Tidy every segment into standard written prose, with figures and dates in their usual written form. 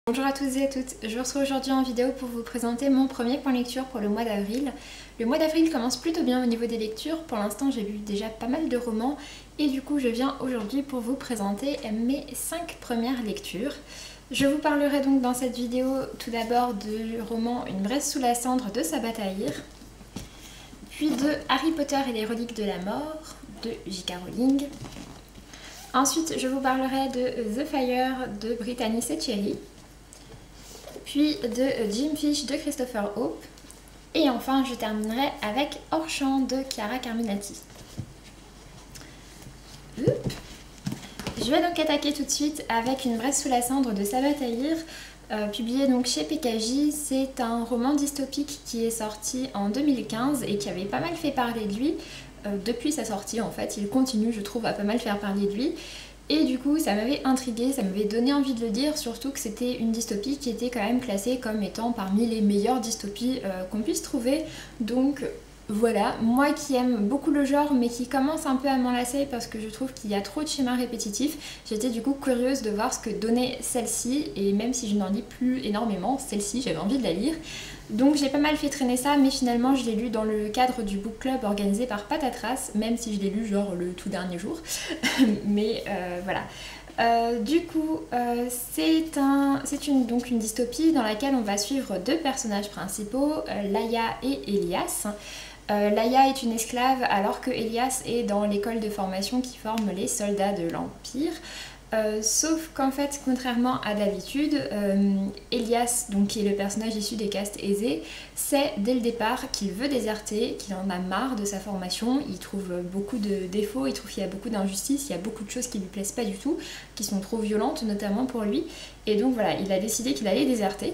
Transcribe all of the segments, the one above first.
Bonjour à tous et à toutes, je vous retrouve aujourd'hui en vidéo pour vous présenter mon premier point lecture pour le mois d'avril. Le mois d'avril commence plutôt bien au niveau des lectures, pour l'instant j'ai lu déjà pas mal de romans et du coup je viens aujourd'hui pour vous présenter mes 5 premières lectures. Je vous parlerai donc dans cette vidéo tout d'abord du roman Une braise sous la cendre de Sabaa Tahir, puis de Harry Potter et les reliques de la mort de J.K. Rowling. Ensuite je vous parlerai de The Fire de Brittany Seccheri, puis de Jim Fish de Christopher Hope, et enfin je terminerai avec Hors champ de Chiara Carminati. Je vais donc attaquer tout de suite avec Une braise sous la cendre de Sabaa Tahir, publié donc chez PKJ. C'est un roman dystopique qui est sorti en 2015 et qui avait pas mal fait parler de lui. Depuis sa sortie en fait, il continue je trouve à pas mal faire parler de lui. Et du coup ça m'avait intriguée, ça m'avait donné envie de le lire, surtout que c'était une dystopie qui était quand même classée comme étant parmi les meilleures dystopies qu'on puisse trouver. Donc voilà, moi qui aime beaucoup le genre mais qui commence un peu à m'enlacer parce que je trouve qu'il y a trop de schémas répétitifs, j'étais du coup curieuse de voir ce que donnait celle-ci, et même si je n'en lis plus énormément, celle-ci j'avais envie de la lire. Donc j'ai pas mal fait traîner ça, mais finalement je l'ai lu dans le cadre du book club organisé par Patatras, même si je l'ai lu genre le tout dernier jour. Mais voilà. Du coup, c'est donc une dystopie dans laquelle on va suivre deux personnages principaux, Laia et Elias. Laia est une esclave alors que Elias est dans l'école de formation qui forme les soldats de l'Empire. Sauf qu'en fait, contrairement à d'habitude, Elias, donc, qui est le personnage issu des castes aisées, sait dès le départ qu'il veut déserter, qu'il en a marre de sa formation, il trouve beaucoup de défauts, il trouve qu'il y a beaucoup d'injustices, il y a beaucoup de choses qui lui plaisent pas du tout, qui sont trop violentes notamment pour lui, et donc voilà, il a décidé qu'il allait déserter.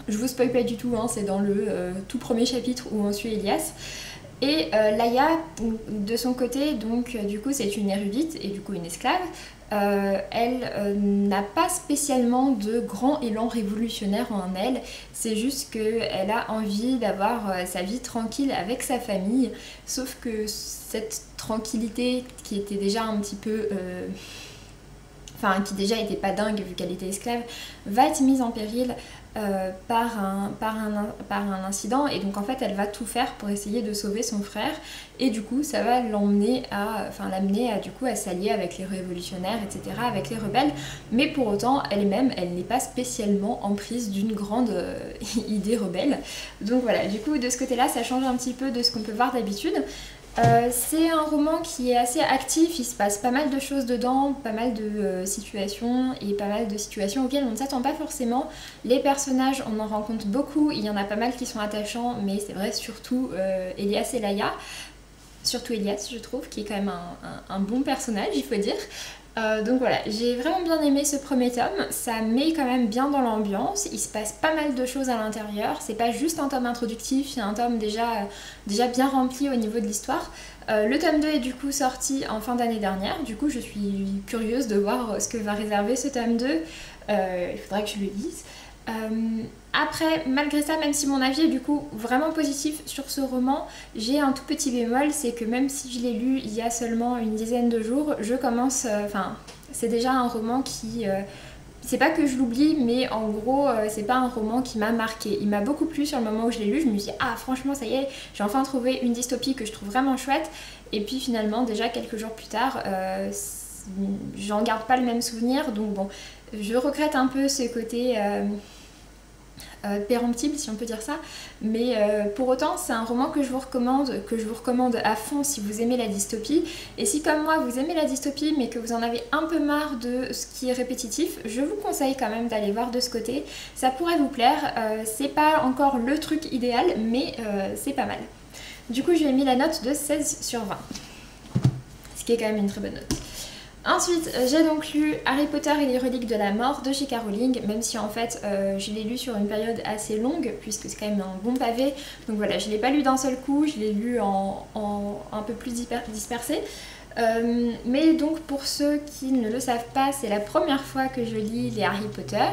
Je vous spoil pas du tout, hein, c'est dans le tout premier chapitre où on suit Elias. Et Laia, de son côté, donc du coup c'est une érudite et du coup une esclave. Elle n'a pas spécialement de grand élan révolutionnaire en elle, c'est juste qu'elle a envie d'avoir sa vie tranquille avec sa famille, sauf que cette tranquillité qui était déjà un petit peu... Enfin, qui déjà était pas dingue vu qu'elle était esclave, va être mise en péril par un incident, et donc en fait elle va tout faire pour essayer de sauver son frère, et du coup ça va l'amener à du coup à s'allier avec les révolutionnaires, etc., avec les rebelles, mais pour autant elle-même elle n'est pas spécialement en prise d'une grande idée rebelle. Donc voilà, du coup de ce côté là ça change un petit peu de ce qu'on peut voir d'habitude. C'est un roman qui est assez actif, il se passe pas mal de choses dedans, pas mal de situations, et pas mal de situations auxquelles on ne s'attend pas forcément. Les personnages, on en rencontre beaucoup, il y en a pas mal qui sont attachants, mais c'est vrai surtout Elias et Laia. Surtout Elias je trouve, qui est quand même un bon personnage il faut dire. Donc voilà, j'ai vraiment bien aimé ce premier tome, ça met quand même bien dans l'ambiance, il se passe pas mal de choses à l'intérieur, c'est pas juste un tome introductif, c'est un tome déjà bien rempli au niveau de l'histoire. Le tome 2 est du coup sorti en fin d'année dernière, du coup je suis curieuse de voir ce que va réserver ce tome 2, il faudra que je le lise. Après, malgré ça, même si mon avis est du coup vraiment positif sur ce roman, j'ai un tout petit bémol, c'est que même si je l'ai lu il y a seulement une dizaine de jours, je commence... c'est déjà un roman qui... c'est pas que je l'oublie, mais en gros, c'est pas un roman qui m'a marqué. Il m'a beaucoup plu sur le moment où je l'ai lu, je me suis dit, ah franchement ça y est, j'ai enfin trouvé une dystopie que je trouve vraiment chouette, et puis finalement, déjà quelques jours plus tard, j'en garde pas le même souvenir, donc bon, je regrette un peu ce côté... péremptible si on peut dire ça, mais pour autant c'est un roman que je vous recommande à fond si vous aimez la dystopie, et si comme moi vous aimez la dystopie mais que vous en avez un peu marre de ce qui est répétitif, je vous conseille quand même d'aller voir de ce côté, ça pourrait vous plaire, c'est pas encore le truc idéal mais c'est pas mal. Du coup je lui ai mis la note de 16/20, ce qui est quand même une très bonne note. Ensuite, j'ai donc lu Harry Potter et les reliques de la mort de J.K. Rowling, même si en fait je l'ai lu sur une période assez longue, puisque c'est quand même un bon pavé. Donc voilà, je ne l'ai pas lu d'un seul coup, je l'ai lu en un peu plus dispersé. Mais donc pour ceux qui ne le savent pas, c'est la première fois que je lis les Harry Potter.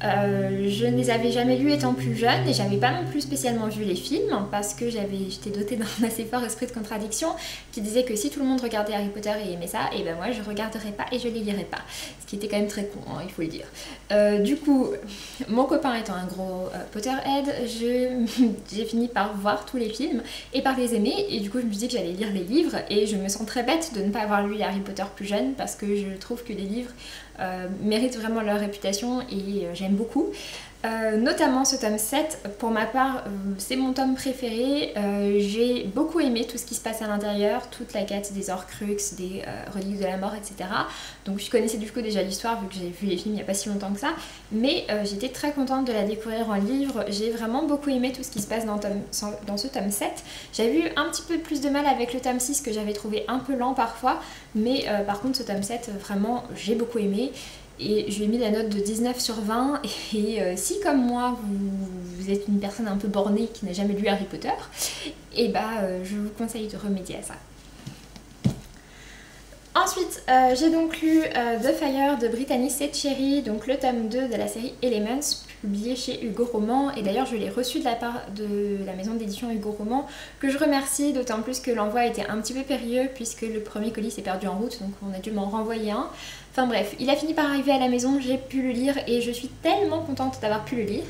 Je ne les avais jamais lus étant plus jeune et j'avais pas non plus spécialement vu les films parce que j'étais dotée d'un assez fort esprit de contradiction qui disait que si tout le monde regardait Harry Potter et aimait ça, et ben moi je regarderais pas et je les lirais pas. Ce qui était quand même très con, hein, il faut le dire. Du coup, mon copain étant un gros Potterhead, j'ai fini par voir tous les films et par les aimer et du coup je me suis dit que j'allais lire les livres et je me sens très bête de ne pas avoir lu les Harry Potter plus jeune parce que je trouve que les livres méritent vraiment leur réputation et j'aime beaucoup. Notamment ce tome 7, pour ma part, c'est mon tome préféré. J'ai beaucoup aimé tout ce qui se passe à l'intérieur, toute la quête des Horcruxes, des reliques de la mort, etc. Donc je connaissais du coup déjà l'histoire vu que j'ai vu les films il n'y a pas si longtemps que ça, mais j'étais très contente de la découvrir en livre. J'ai vraiment beaucoup aimé tout ce qui se passe dans ce tome 7. J'avais eu un petit peu plus de mal avec le tome 6 que j'avais trouvé un peu lent parfois, mais par contre ce tome 7, vraiment j'ai beaucoup aimé. Et je lui ai mis la note de 19 sur 20 et si comme moi vous êtes une personne un peu bornée qui n'a jamais lu Harry Potter, et bah je vous conseille de remédier à ça. Ensuite, j'ai donc lu The Fire de Brittany Setcheri, donc le tome 2 de la série Elements, publié chez Hugo Roman, et d'ailleurs je l'ai reçu de la part de la maison d'édition Hugo Roman, que je remercie, d'autant plus que l'envoi était un petit peu périlleux puisque le premier colis s'est perdu en route, donc on a dû m'en renvoyer un. Enfin bref, il a fini par arriver à la maison, j'ai pu le lire et je suis tellement contente d'avoir pu le lire.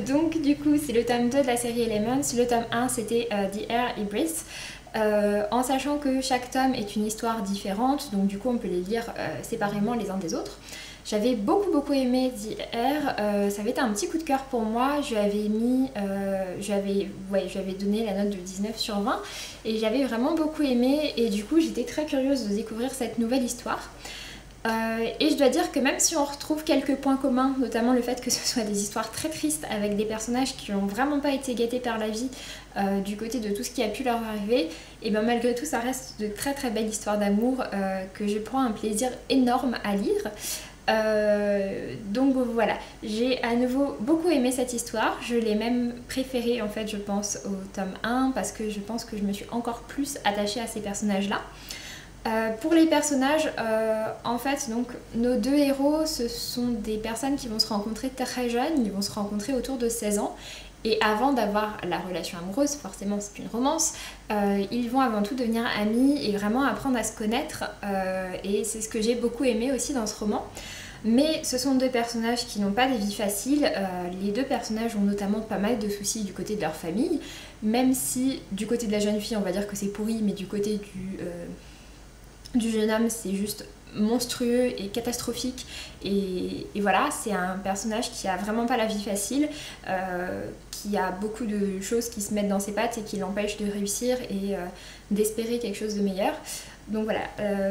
Donc du coup c'est le tome 2 de la série Elements, le tome 1 c'était The Air Ibris. En sachant que chaque tome est une histoire différente, donc du coup on peut les lire séparément les uns des autres. J'avais beaucoup aimé The Air, ça avait été un petit coup de cœur pour moi, je lui avais donné la note de 19 sur 20 et j'avais vraiment beaucoup aimé et du coup j'étais très curieuse de découvrir cette nouvelle histoire. Et je dois dire que même si on retrouve quelques points communs, notamment le fait que ce soit des histoires très tristes avec des personnages qui n'ont vraiment pas été gâtés par la vie du côté de tout ce qui a pu leur arriver, et bien malgré tout ça reste de très belles histoires d'amour que je prends un plaisir énorme à lire. Donc voilà, j'ai à nouveau beaucoup aimé cette histoire, je l'ai même préférée en fait je pense au tome 1 parce que je pense que je me suis encore plus attachée à ces personnages là. Pour les personnages, en fait, donc nos deux héros, ce sont des personnes qui vont se rencontrer très jeunes, ils vont se rencontrer autour de 16 ans. Et avant d'avoir la relation amoureuse, forcément c'est une romance, ils vont avant tout devenir amis et vraiment apprendre à se connaître. Et c'est ce que j'ai beaucoup aimé aussi dans ce roman. Mais ce sont deux personnages qui n'ont pas des vies faciles. Les deux personnages ont notamment pas mal de soucis du côté de leur famille, même si du côté de la jeune fille on va dire que c'est pourri, mais du côté du jeune homme c'est juste monstrueux et catastrophique et voilà, c'est un personnage qui a vraiment pas la vie facile, qui a beaucoup de choses qui se mettent dans ses pattes et qui l'empêchent de réussir et d'espérer quelque chose de meilleur. Donc voilà,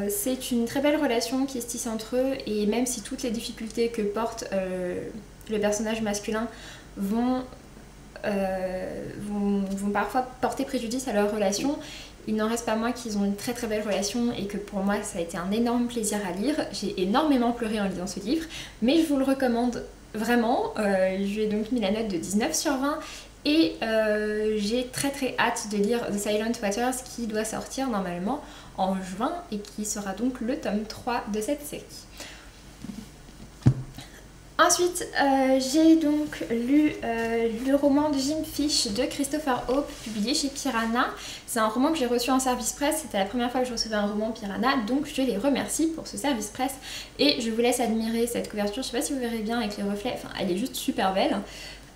c'est une très belle relation qui se tisse entre eux et même si toutes les difficultés que porte le personnage masculin vont parfois porter préjudice à leur relation, il n'en reste pas moins qu'ils ont une très belle relation et que pour moi ça a été un énorme plaisir à lire. J'ai énormément pleuré en lisant ce livre, mais je vous le recommande vraiment. Je lui ai donc mis la note de 19 sur 20 et j'ai très hâte de lire The Silent Waters qui doit sortir normalement en juin et qui sera donc le tome 3 de cette série. Ensuite, j'ai donc lu le roman de Jim Fish de Christopher Hope, publié chez Piranha. C'est un roman que j'ai reçu en service presse, c'était la première fois que je recevais un roman Piranha, donc je les remercie pour ce service presse. Et je vous laisse admirer cette couverture, je sais pas si vous verrez bien avec les reflets, enfin elle est juste super belle.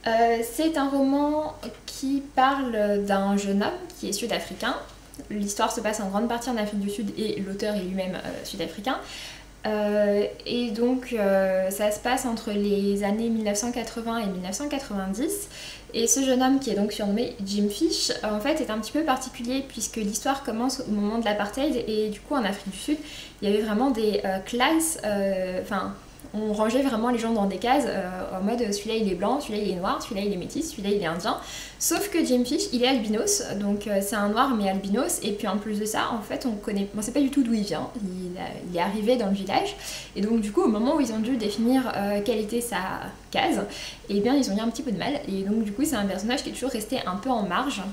C'est un roman qui parle d'un jeune homme qui est sud-africain. L'histoire se passe en grande partie en Afrique du Sud et l'auteur est lui-même sud-africain. Et donc ça se passe entre les années 1980 et 1990 et ce jeune homme qui est donc surnommé Jim Fish en fait est un petit peu particulier puisque l'histoire commence au moment de l'apartheid et du coup en Afrique du Sud il y avait vraiment des classes, on rangeait vraiment les gens dans des cases en mode celui-là il est blanc, celui-là il est noir, celui-là il est métis, celui-là il est indien. Sauf que Jim Fish il est albinos, donc c'est un noir mais albinos et puis en plus de ça en fait on sait pas du tout d'où il vient, il est arrivé dans le village et donc du coup au moment où ils ont dû définir quelle était sa case, et bien ils ont eu un petit peu de mal et donc du coup c'est un personnage qui est toujours resté un peu en marge.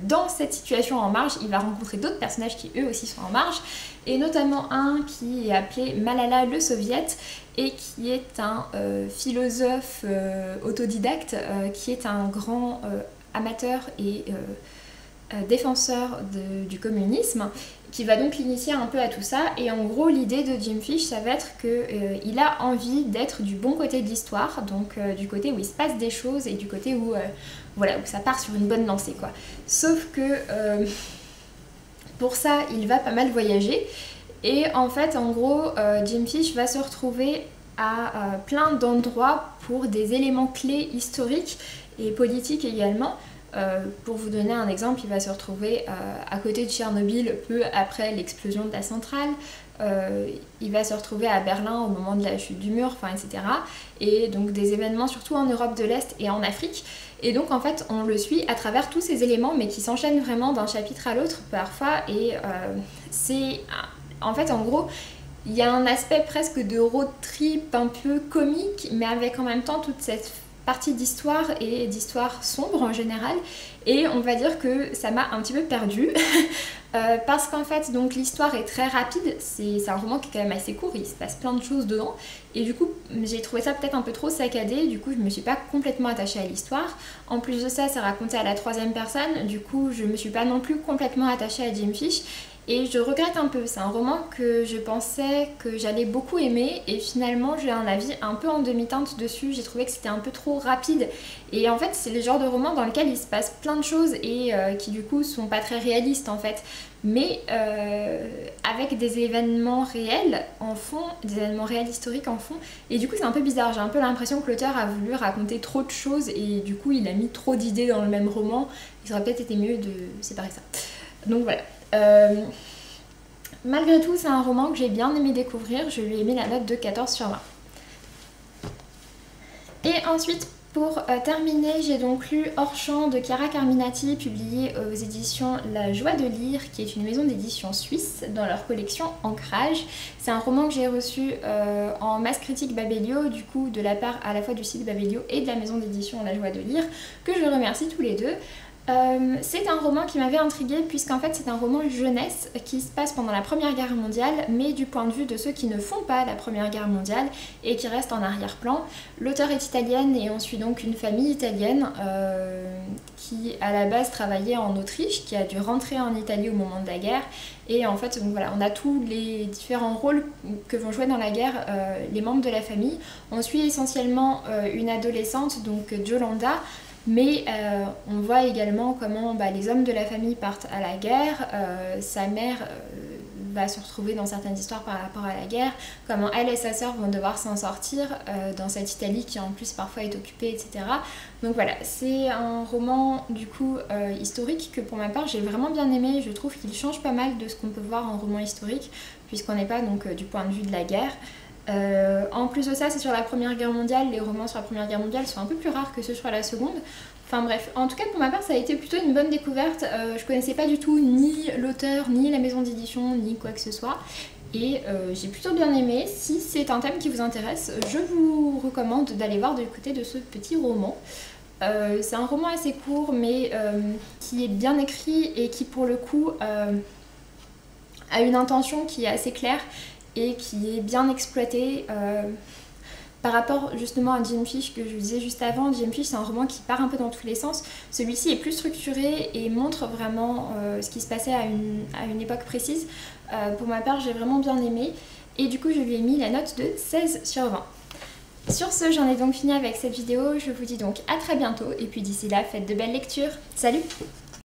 dans cette situation en marge, il va rencontrer d'autres personnages qui eux aussi sont en marge, et notamment un qui est appelé Malala le Soviet, et qui est un philosophe autodidacte, qui est un grand amateur et défenseur du communisme, qui va donc l'initier un peu à tout ça. Et en gros l'idée de Jim Fish, ça va être qu'il a envie d'être du bon côté de l'histoire, donc du côté où il se passe des choses et du côté où, voilà, où ça part sur une bonne lancée quoi. Sauf que pour ça il va pas mal voyager, et en fait en gros Jim Fish va se retrouver à plein d'endroits pour des éléments clés historiques et politiques également. Pour vous donner un exemple, il va se retrouver à côté de Tchernobyl peu après l'explosion de la centrale, il va se retrouver à Berlin au moment de la chute du mur, enfin, etc. Et donc des événements surtout en Europe de l'Est et en Afrique. Et donc en fait on le suit à travers tous ces éléments, mais qui s'enchaînent vraiment d'un chapitre à l'autre parfois, et c'est... En fait en gros il y a un aspect presque de road trip un peu comique, mais avec en même temps toute cette partie d'histoire et d'histoire sombre en général, et on va dire que ça m'a un petit peu perdue parce qu'en fait donc l'histoire est très rapide, c'est un roman qui est quand même assez court, il se passe plein de choses dedans, et du coup j'ai trouvé ça peut-être un peu trop saccadé, du coup je me suis pas complètement attachée à l'histoire. En plus de ça, c'est raconté à la troisième personne, du coup je me suis pas non plus complètement attachée à Jim Fish, et je regrette un peu. C'est un roman que je pensais que j'allais beaucoup aimer, et finalement j'ai un avis un peu en demi-teinte dessus. J'ai trouvé que c'était un peu trop rapide, et en fait c'est le genre de roman dans lequel il se passe plein de choses et qui du coup sont pas très réalistes en fait, mais avec des événements réels en fond, des événements réels historiques en fond, et du coup c'est un peu bizarre. J'ai un peu l'impression que l'auteur a voulu raconter trop de choses, et du coup il a mis trop d'idées dans le même roman. Il aurait peut-être été mieux de séparer ça. Donc voilà. Malgré tout, c'est un roman que j'ai bien aimé découvrir. Je lui ai mis la note de 14/20. Et ensuite, pour terminer, j'ai donc lu Hors champ de Chiara Carminati, publié aux éditions La Joie de lire, qui est une maison d'édition suisse, dans leur collection Ancrage. C'est un roman que j'ai reçu en masse critique Babelio, du coup de la part à la fois du site Babelio et de la maison d'édition La Joie de lire, que je remercie tous les deux. C'est un roman qui m'avait intriguée, puisqu'en fait c'est un roman jeunesse qui se passe pendant la Première Guerre mondiale, mais du point de vue de ceux qui ne font pas la Première Guerre mondiale et qui restent en arrière-plan. L'auteure est italienne, et on suit donc une famille italienne qui à la base travaillait en Autriche, qui a dû rentrer en Italie au moment de la guerre. Et en fait donc voilà, on a tous les différents rôles que vont jouer dans la guerre les membres de la famille. On suit essentiellement une adolescente, donc Yolanda, mais on voit également comment les hommes de la famille partent à la guerre. Sa mère va se retrouver dans certaines histoires par rapport à la guerre, comment elle et sa sœur vont devoir s'en sortir dans cette Italie qui en plus parfois est occupée, etc. Donc voilà, c'est un roman du coup historique que pour ma part j'ai vraiment bien aimé. Je trouve qu'il change pas mal de ce qu'on peut voir en roman historique, puisqu'on n'est pas donc du point de vue de la guerre. En plus de ça, c'est sur la Première Guerre mondiale. Les romans sur la Première Guerre mondiale sont un peu plus rares que ceux sur la Seconde. Enfin bref, en tout cas pour ma part ça a été plutôt une bonne découverte. Je connaissais pas du tout ni l'auteur, ni la maison d'édition, ni quoi que ce soit. Et j'ai plutôt bien aimé. Si c'est un thème qui vous intéresse, je vous recommande d'aller voir du côté de ce petit roman. C'est un roman assez court, mais qui est bien écrit et qui pour le coup a une intention qui est assez claire et qui est bien exploitée. Par rapport justement à Jim Fish que je vous disais juste avant, Jim Fish c'est un roman qui part un peu dans tous les sens. Celui-ci est plus structuré et montre vraiment ce qui se passait à une époque précise. Pour ma part j'ai vraiment bien aimé, et du coup je lui ai mis la note de 16/20. Sur ce, j'en ai donc fini avec cette vidéo. Je vous dis donc à très bientôt, et puis d'ici là faites de belles lectures. Salut!